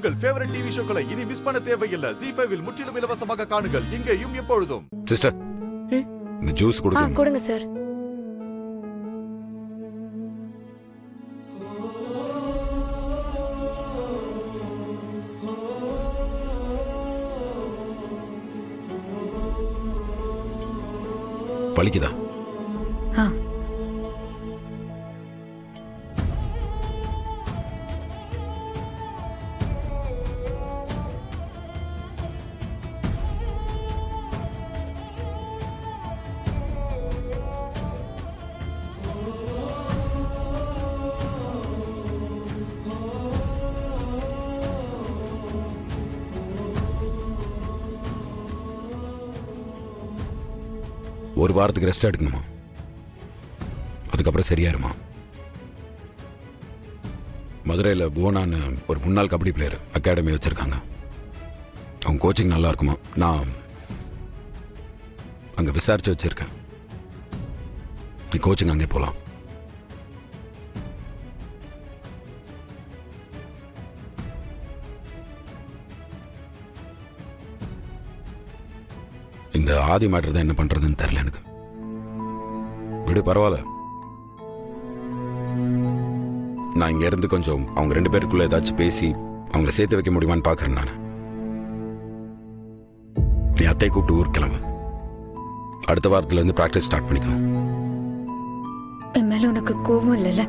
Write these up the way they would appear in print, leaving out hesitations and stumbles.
உங்கள் favourite TV ஷோக்களை இனி miss பண்ண தேவையில்லை. ZEE5 இல் முற்றிலும் இலவசமாக காணுங்கள், இங்கேயும் எப்பொழுதும். சிஸ்டர், இந்த ஜூஸ் கொடுங்க. கொடுங்க சார். வலிக்குதா? ஒரு வாரத்துக்கு ரெஸ்ட் எடுக்கணுமா? அதுக்கப்புறம் சரியாயிருமா? மதுரையில் புவனான்னு ஒரு முன்னாள் கபடி பிளேயர் அகாடமி வச்சுருக்காங்க. அவங்க கோச்சிங் நல்லா இருக்குமா? நான் அங்கே விசாரித்து வச்சுருக்கேன். நீ கோச்சிங் அங்கே போகலாம். இந்த ஆதி மேட்டர் தான் என்ன பண்ணுறதுன்னு தெரியல எனக்கு. விடு, பரவாயில்ல. நான் இங்கே இருந்து கொஞ்சம் அவங்க 2 பேருக்குள்ள ஏதாச்சும் பேசி அவங்கள சேர்த்து வைக்க முடியுமான்னு பார்க்குறேன். நான் நீ அத்தையை கூப்பிட்டு ஊருக்கு கிளம்பு. அடுத்த வாரத்துலேருந்து ப்ராக்டிஸ் ஸ்டார்ட் பண்ணிக்கலாம். என் மேல உனக்கு கோவம் இல்லைல்ல?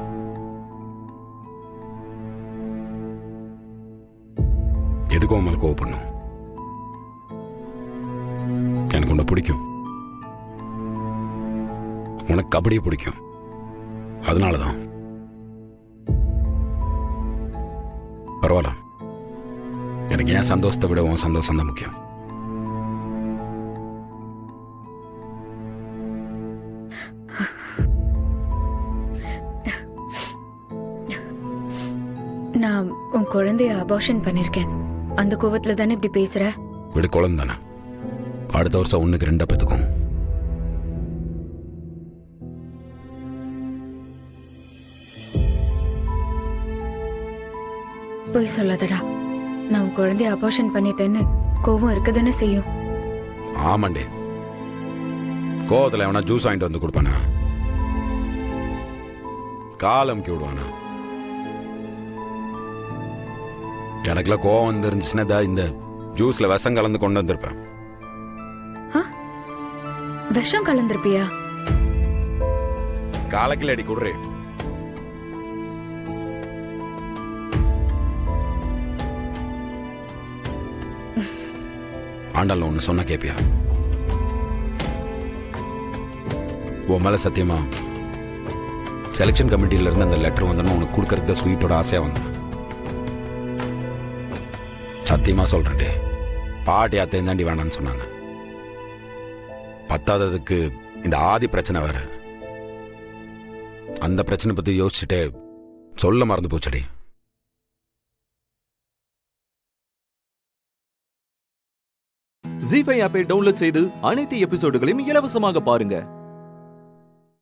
எதுக்கும் அவன் மேலே கோவப்படணும்? எனக்கு உன்னை பிடிக்கும். உனக்கு கபடியை பிடிக்கும். அதனால தான். பரவாயில்ல. எனக்கு ஏன் சந்தோஷத்தை விட உன் சந்தோஷம் தான் முக்கியம். நான் உன் குழந்தைய அபார்ஷன் பண்ணிருக்கேன். அந்த கோவத்துல தானே இப்படி பேசுற? விடு, குழந்தை தானே. அடுத்த வருஷம் 1க்கு 2 பெற்றுக்கும். போய் சொல்லாதடா. நான் உன் குழந்தைய அபார்ஷன் பண்ணிட்டேன்னு கோவம் இருக்கதானே செய்யும். ஆமாண்டே. கோவத்தில் எவனா ஜூஸ் வாங்கிட்டு வந்து கொடுப்பானா? காலம்க்கு விடுவானா? எனக்குலாம் கோவம் வந்துருந்துச்சுன்னா இந்த ஜூஸ்ல விஷம் கலந்து கொண்டு வந்திருப்பேன். விஷம் கலந்திருப்பியா? காலக்கில் அடி குடுறே. ஆண்டாள் ஒன்று சொன்னா கேப்பியா? உன் மேல சத்தியமா செலெக்ஷன் கமிட்டியில இருந்து அந்த லெட்டர் வந்தோன்னு உனக்கு கொடுக்கறதுக்கு ஸ்வீட்டோட ஆசையா வந்தேன். சத்தியமா சொல்றேன். பாட்டி அத்தையும் தாண்டி வேண்டான்னு சொன்னாங்க. பத்தாததுக்கு இந்த ஆதி பிரச்சனை வேற. அந்த பிரச்சனை பத்தி யோசிச்சுட்டே சொல்ல மறந்து போச்சடி. ZEE5 ஆப்பை டவுன்லோட் செய்து அனைத்து எபிசோடுகளையும் இலவசமாக பாருங்க.